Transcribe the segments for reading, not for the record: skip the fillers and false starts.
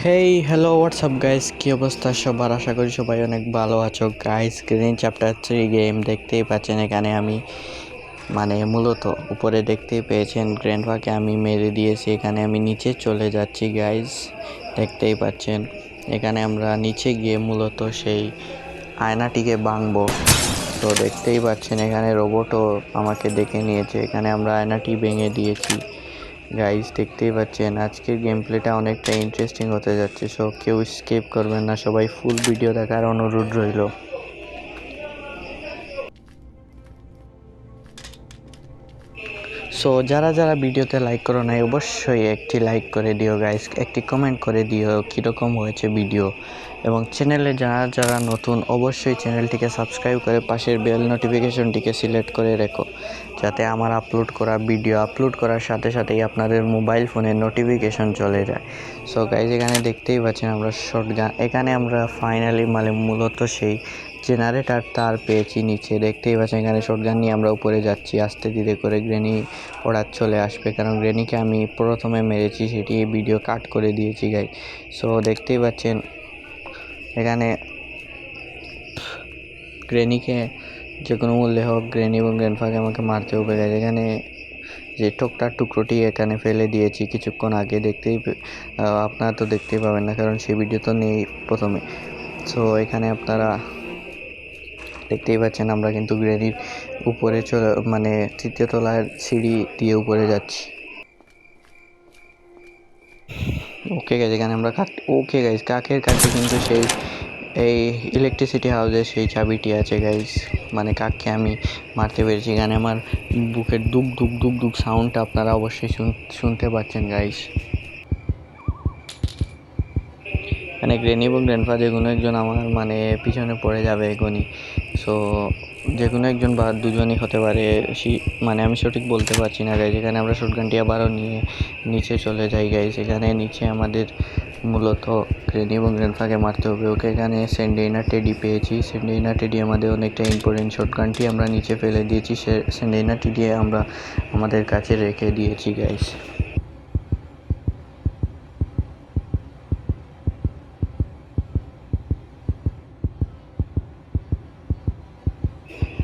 Hey hello WhatsApp guys, কী অবস্থা সবার? আশা করি সবাই অনেক ভালো আছো গাইস। গ্রিন চ্যাপ্টার 3 গেম দেখতেই পাচ্ছেন। এখানে আমি মূলত উপরে দেখতেই পেয়েছেন গ্র্যান্ডপাকে আমি মেরে দিয়েছি। এখানে আমি নিচে চলে যাচ্ছি গাইস, দেখতেই পাচ্ছেন। এখানে আমরা নিচে গিয়ে মূলত সেই আয়নাটিকে ভাঙবো। তো দেখতেই পাচ্ছেন এখানে রোবটও আমাকে দেখে নিয়েছে। এখানে আমরা আয়নাটি ভেঙে দিয়েছি গাইস, দেখতেই পাচ্ছেন। আজকের গেম প্লেটা অনেকটা ইন্টারেস্টিং হতে যাচ্ছে, সো কেউ স্কিপ করবেন না, সবাই ফুল ভিডিও দেখার অনুরোধ রইল। সো যারা যারা ভিডিওতে লাইক করো নাই অবশ্যই একটি লাইক করে দিও গাইস, একটি কমেন্ট করে দিও কীরকম হয়েছে ভিডিও। এবং চ্যানেলে যারা যারা নতুন অবশ্যই চ্যানেলটিকে সাবস্ক্রাইব করে পাশের বেল নোটিফিকেশনটিকে সিলেক্ট করে রেখো, যাতে আমার আপলোড করা ভিডিও আপলোড করার সাথে সাথেই আপনাদের মোবাইল ফোনে নোটিফিকেশন চলে যায়। সো গাইস এখানে দেখতেই পাচ্ছেন আমরা শটগান, এখানে আমরা ফাইনালি মূলত সেই জেনারেটর তার পেয়েছি নিচে, দেখতেই পাচ্ছেন। এখানে শটগান নিয়ে আমরা উপরে যাচ্ছি আস্তে ধীরে করে। গ্রেনি ওরা চলে আসবে, কারণ গ্রেনিকে আমি প্রথমে মেরেছি, সেটি ভিডিও কাট করে দিয়েছি গাই। সো দেখতেই পাচ্ছেন এখানে গ্রেনিকে যে কোনো মূল্যে হোক গ্রেনি এবং গ্র্যান্ডফাকে আমাকে মারতে হবে গাইজ। এখানে যে টোকটার টুকরোটি এখানে ফেলে দিয়েছি কিছুক্ষণ আগে, আপনারা তো দেখতেই পাবেন না, কারণ সেই ভিডিও তো নেই প্রথমে। সো এখানে আপনারা দেখতেই পাচ্ছেন আমরা কিন্তু গ্রেনির উপরে তৃতীয় তলার সিঁড়ি দিয়ে উপরে যাচ্ছি। ওকে গাইজ এখানে আমরা কাকের কাছে কিন্তু সেই এই ইলেকট্রিসিটি হাউসের সেই চাবিটি আছে গাইজ। কাককে আমি মারতে পেরেছি। এখানে আমার বুকের দুক দুক দুক দুক সাউন্ডটা আপনারা অবশ্যই শুনতে পাচ্ছেন গাইজ। এখানে গ্রেনি এবং গ্র্যান্ডপা যে কোনো একজন আমার পিছনে পড়ে যাবে এখনই। সো যে কোনো একজন বা দুজনই হতে পারে, আমি সঠিক বলতে পারছি না গাইজ। এখানে আমরা শটগানটি আবারও নিয়ে নিচে চলে যাই গাইজ। এখানে নিচে আমাদের মূলত গ্রেনি এবং গ্র্যান্ডপাকে মারতে হবে। ওকে এখানে সেন্ডেইনা টেডি পেয়েছি। সেন্ডেইনা টেডি আমাদের অনেকটা ইম্পর্টেন্ট। শটগানটি আমরা নিচে ফেলে দিয়েছি, সেন্ডেইনা টেডি আমরা আমাদের কাছে রেখে দিয়েছি গাইজ।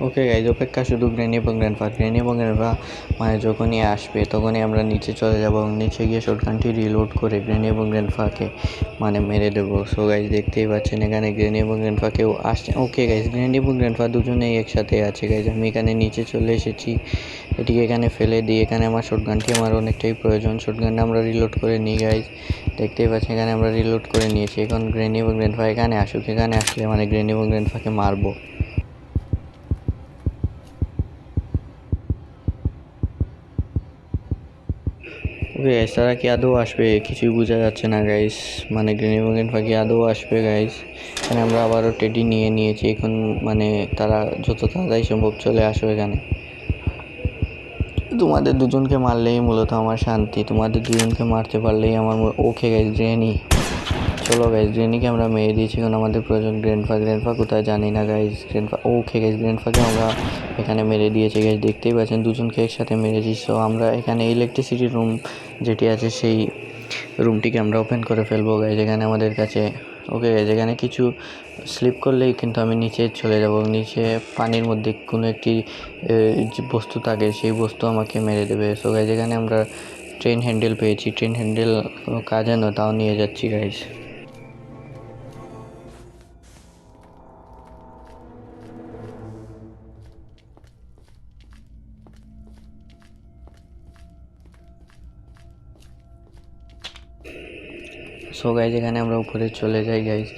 ওকে গাইজ, অপেক্ষা শুধু গ্রেনি এবং গ্র্যান্ডপা যখনই আসবে তখনই আমরা নিচে চলে যাব এবং নিচে গিয়ে শটগানটি রিলোড করে গ্রেনি এবং গ্র্যান্ডপাকে মেরে দেবো। সো গাইজ দেখতেই পাচ্ছেন এখানে গ্রেনি এবং গ্র্যান্ডপাকেও আসছে। ওকে গাইজ, গ্রেনি এবং গ্র্যান্ডপা দুজনেই একসাথে আছে গাইজ। আমি এখানে নিচে চলে এসেছি, এটিকে এখানে ফেলে দিই। এখানে আমার শটগানটি আমার অনেকটাই প্রয়োজন। শটগানটা আমরা রিলোড করে নিই গাইজ, দেখতেই পাচ্ছেন এখানে আমরা রিলোড করে নিয়েছি। এখন গ্রেনি এবং গ্র্যান্ডপা এখানে আসুক, এখানে আসলে গ্রেনি এবং গ্র্যান্ডপাকে মারবো। ওকে গাইস, তারা কি আদৌ আসবে কিছুই বোঝা যাচ্ছে না গাইস। গ্রেনি এবং পাখি আদৌ আসবে গাইস। এখানে আমরা আবারও টেডি নিয়ে নিয়েছি। এখন তারা যত তাড়াতাড়ি সম্ভব চলে আসো এখানে। তোমাদের দুজনকে মারলেই মূলত আমার শান্তি, তোমাদের দুজনকে মারতে পারলেই আমার ওকে গাইস গ্রেনি, চলো গাইস গ্রেনিকে আমরা মেরে দিয়েছি। এখন আমাদের প্রয়োজন গ্র্যান্ডপা কোথায় জানি না গাইস। ওকে গাইস, গ্র্যান্ডপাকে আমরা এখানে মেরে দিয়েছি গাইস, দেখতেই পাচ্ছেন দুজনকে একসাথে মেরেছি। সো আমরা এখানে ইলেকট্রিসিটি রুম যেটি আছে সেই রুমটিকে আমরা ওপেন করে ফেলবো গাইস। এখানে আমাদের কাছে ওকে গাইস, এখানে কিছু স্লিপ করলেই কিন্তু আমি নিচে চলে যাব। নিচে পানির মধ্যে কোনো একটি যে বস্তু থাকে সেই বস্তু আমাকে মেরে দেবে। সো গাইস এখানে আমরা ট্রেন হ্যান্ডেল পেয়েছি। ট্রেন হ্যান্ডেল কোনো কাজে নয়, তাও নিয়ে যাচ্ছি গাইস। সো গাইজ এখানে আমরা উপরে চলে যাই গাইজ,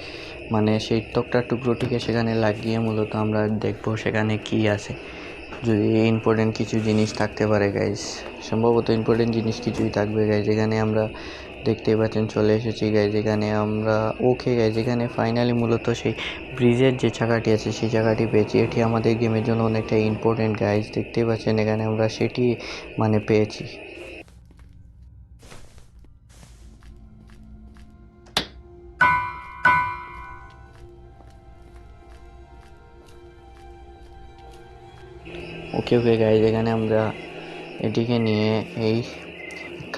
সেই টোকটার টুকরোটিকে সেখানে লাগিয়ে মূলত আমরা দেখবো সেখানে কি আছে, যদি ইম্পর্টেন্ট কিছু জিনিস থাকতে পারে গাইজ। সম্ভবত ইম্পর্টেন্ট জিনিস কিছুই থাকবে গাইজ। এখানে আমরা দেখতেই পাচ্ছেন চলে এসেছি গাইজ। এখানে আমরা ওকে গাইজ, এখানে ফাইনালি মূলত সেই ব্রিজের যে চাকাটি আছে সেই চাকাটি পেয়েছি। এটি আমাদের গেমের জন্য অনেকটা ইম্পর্টেন্ট গাইজ, দেখতেই পাচ্ছেন এখানে আমরা সেটি পেয়েছি। ওকে গাইজ, এখানে আমরা এটিকে নিয়ে এই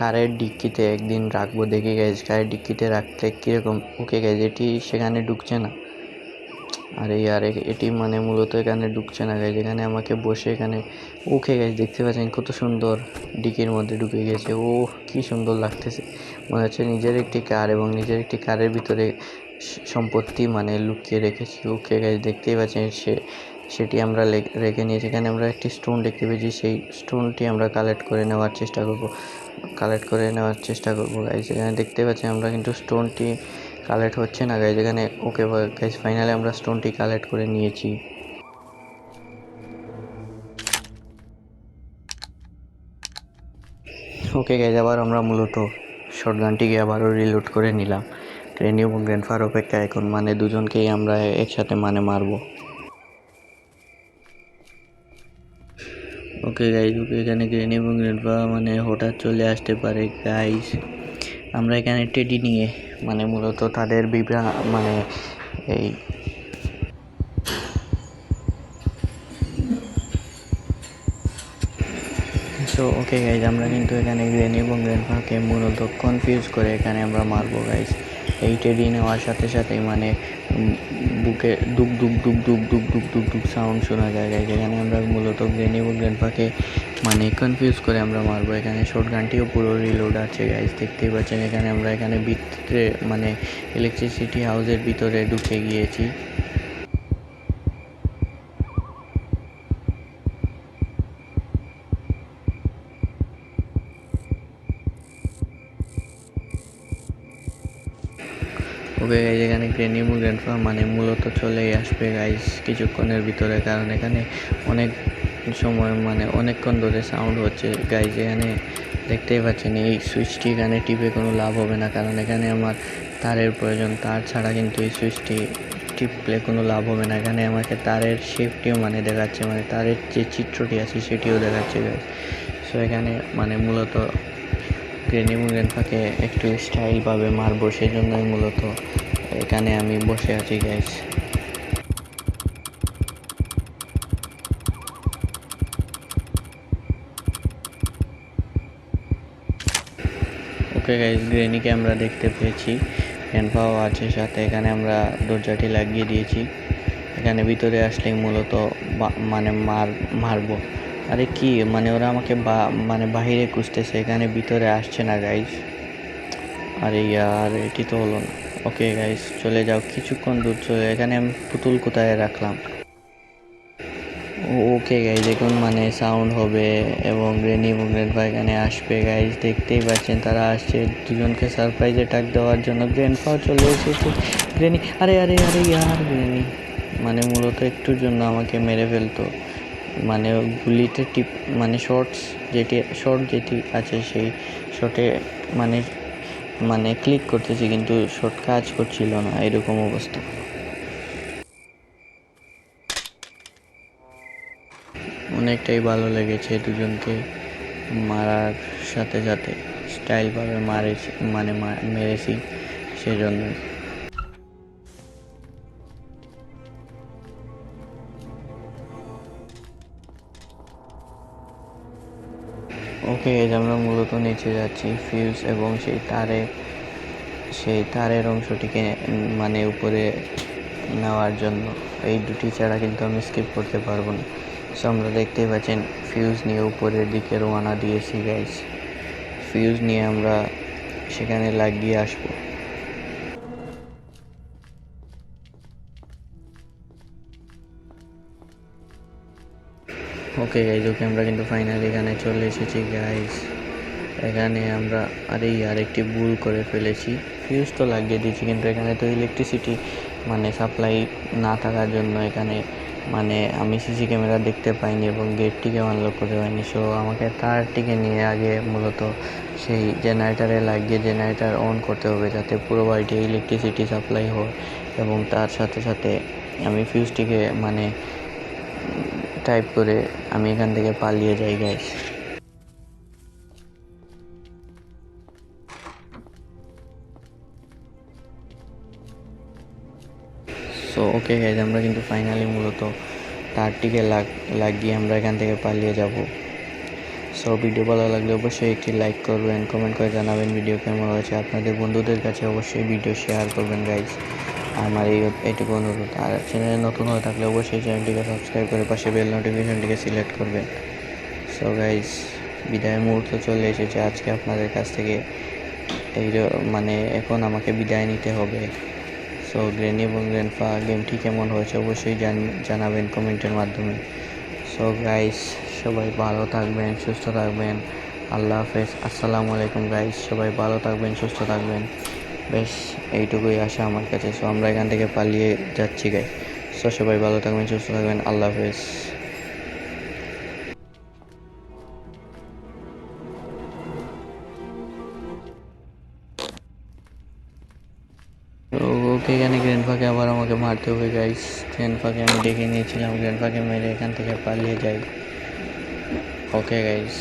কারের ডিক্কিতে একদিন রাখবো, দেখি গাইজ কারের ডিক্কিতে রাখলে কীরকম। ওকে গাইজ এটি সেখানে ঢুকছে না, আরে ইয়ার এটি মানে মূলত এখানে ঢুকছে না গাইজ, এখানে আমাকে বসে এখানে। ওকে গাইজ দেখতে পাচ্ছেন কত সুন্দর ডিকির মধ্যে ঢুকে গেছে। ও কি সুন্দর লাগতেছে, মনে হচ্ছে নিজের একটি কার এবং নিজের একটি কারের ভিতরে সম্পত্তি মানে লুকিয়ে রেখেছি। ওকে গাইজ দেখতেই পাচ্ছেন সেটি আমরা রেখে নিয়েছি। এখানে আমরা একটি স্টোন দেখতে পেয়েছি, সেই স্টোনটি আমরা কালেক্ট করে নেওয়ার চেষ্টা করব গাইজ। এখানে দেখতে পাচ্ছি আমরা কিন্তু স্টোনটি কালেক্ট হচ্ছে না গাইজ এখানে। ওকে গাইজ ফাইনালি আমরা স্টোনটি কালেক্ট করে নিয়েছি। ওকে গাইজ আবার আমরা মূলত শটগানটিকে আবারও রিলোড করে নিলাম। গ্রেনি এবং গ্র্যান্ডফার অপেক্ষা এখন, মানে দুজনকেই আমরা একসাথে মানে মারবো। ওকে গাইজ এখানে গ্রেনি এবং গ্র্যান্ডফা মানে হঠাৎ চলে আসতে পারে গাইজ। আমরা এখানে টেডি নিয়ে মানে মূলত তাদের মানে এই সো ওকে গাইজ আমরা কিন্তু এখানে গ্রেনি এবং গ্র্যান্ডফাকে মূলত কনফিউজ করে এখানে আমরা মারবো গাইজ। এই টেডি নেওয়ার সাথে সাথেই মানে বুকে দুক দুক দুক দুক দুক দুক দুক দুক সাউন্ড শোনা যায় গাইজ। এখানে আমরা মূলত গ্রেনি এবং গ্র্যান্ডফাকে মানে কনফিউজ করে আমরা মারবো। এখানে শর্ট গানটিও পুরো রিলোড আছে গাইজ, দেখতেই পাচ্ছেন। এখানে আমরা এখানে ভিতরে মানে ইলেকট্রিসিটি হাউসের ভিতরে ঢুকে গিয়েছি। ওকে গাইজ এখানে গ্রেনি এবং গ্র্যান্ডফা মানে মূলত চলেই আসবে গাইজ কিছুক্ষণের ভিতরে, কারণ এখানে অনেক সময় মানে অনেকক্ষণ ধরে সাউন্ড হচ্ছে গাইজ। এখানে দেখতেই পাচ্ছেন এই সুইচটি এখানে টিপে কোনো লাভ হবে না, কারণ এখানে আমার তারের প্রয়োজন। তার ছাড়া কিন্তু এই সুইচটি টিপলে কোনো লাভ হবে না। এখানে আমাকে তারের শেপটিও মানে দেখাচ্ছে, মানে তারের যে চিত্রটি আছে সেটিও দেখাচ্ছে গাইজ। সো এখানে মানে মূলত গ্রেনি এবং গ্র্যান্ডফাকে একটু স্টাইলভাবে মারবো, সেজন্যই মূলত এখানে আমি বসে আছি গাইজ। ওকে গাইজ গ্রেনিকে আমরা দেখতে পেয়েছি, গ্র্যান্ডফাও আছে সাথে। এখানে আমরা দরজাটি লাগিয়ে দিয়েছি, এখানে ভিতরে আসলেই মূলত মানে মারবো। আরে কি মানে ওরা আমাকে মানে বাহিরে খুঁজতেছে, এখানে ভিতরে আসছে না গাইজ। আরে ইয়ার এটি তো হলো না। ওকে গাইজ চলে যাও, কিছুক্ষণ দূর চলে। এখানে আমি পুতুল কোথায় রাখলাম। ওকে গাইজ এখন মানে সাউন্ড হবে এবং গ্রেনি এবং গ্র্যান্ডফা এখানে আসবে গাইজ, দেখতেই পাচ্ছেন তারা আসছে দুজনকে সারপ্রাইজ অ্যাটাক দেওয়ার জন্য। গ্র্যান্ডফাও চলে এসেছে, গ্রেনি আরে আরে আরে ইয়ার গ্রেনি মানে মূলত একটুর জন্য আমাকে মেরে ফেলতো। মানে গুলিতে মানে শর্ট যেটি আছে সেই শটে মানে ক্লিক করতেছি কিন্তু শর্ট কাজ করছিল না, এরকম অবস্থা। অনেকটাই ভালো লেগেছে দুজনকে মারার সাথে সাথে স্টাইলভাবে মেরেছি সেজন্য। ওকে আমরা মূলত নিচে যাচ্ছি ফিউজ এবং সেই তারের অংশটিকে মানে উপরে নেওয়ার জন্য। এই দুটি ছাড়া কিন্তু আমি স্কিপ করতে পারবো না। সো আমরা দেখতেই পাচ্ছেন ফিউজ নিয়ে উপরের দিকে রওনা দিয়েছি গাইস। ফিউজ নিয়ে আমরা সেখানে লাগিয়ে আসবো। ওকে গাইজ আমরা কিন্তু ফাইনালি এখানে চলে এসেছি গাইজ। এখানে আমরা আরেকটি ভুল করে ফেলেছি, ফিউজ তো লাগিয়ে দিয়েছি কিন্তু এখানে তো ইলেকট্রিসিটি মানে সাপ্লাই না থাকার জন্য এখানে মানে আমি সিসি ক্যামেরা দেখতে পাইনি এবং গেটটিকে আনলক করতে পারিনি। সো আমাকে তারটিকে নিয়ে আগে মূলত সেই জেনারেটারে লাগিয়ে জেনারেটার অন করতে হবে যাতে পুরো বাড়িতে ইলেকট্রিসিটি সাপ্লাই হয়, এবং তার সাথে সাথে আমি ফিউজটিকে মানে টাইপ করে আমি এখান থেকে পালিয়ে যাই গাইস। সো ওকে গাইজ আমরা কিন্তু ফাইনালি মূলত তারটিকে লাগিয়ে আমরা এখান থেকে পালিয়ে যাব। সো ভিডিও ভালো লাগলে অবশ্যই একটি লাইক করবেন, কমেন্ট করে জানাবেন ভিডিও কেমন হয়েছে। আপনাদের বন্ধুদের কাছে অবশ্যই ভিডিও শেয়ার করবেন গাইজ। আমার এইটুকু অনুরোধ। আর চ্যানেলে নতুন হয়ে থাকলে অবশ্যই চ্যানেলটিকে সাবস্ক্রাইব করে পাশে বেল নোটিফিকেশনটিকে সিলেক্ট করবেন। সো গাইজ, বিদায়ের মুহূর্ত চলে এসেছে আজকে আপনাদের কাছ থেকে। মানে এখন আমাকে বিদায় নিতে হবে। সো গ্র্যানি এবং গ্র্যান্ডপা গেমটি কেমন হয়েছে অবশ্যই জানাবেন কমেন্টের মাধ্যমে। সো গাইস, সবাই ভালো থাকবেন, সুস্থ থাকবেন। আল্লাহ হাফেজ, আসসালামু আলাইকুম গাইস। সবাই ভালো থাকবেন, সুস্থ থাকবেন। বেশ, এইটুকুই আশা আমার কাছে। সো আমরা এখান থেকে পালিয়ে যাচ্ছি গাইস। সো সবাই ভালো থাকবেন, সুস্থ থাকবেন। আল্লাহ হাফেজ। ওকে, এখানে গ্র্যান্ডপাকে আবার আমাকে মারতে হবে গাইস। গ্র্যান্ডপাকে আমি দেখে নিয়েছিলাম, গ্র্যান্ডপাকে মেরে এখান থেকে পালিয়ে যাই। Okay guys.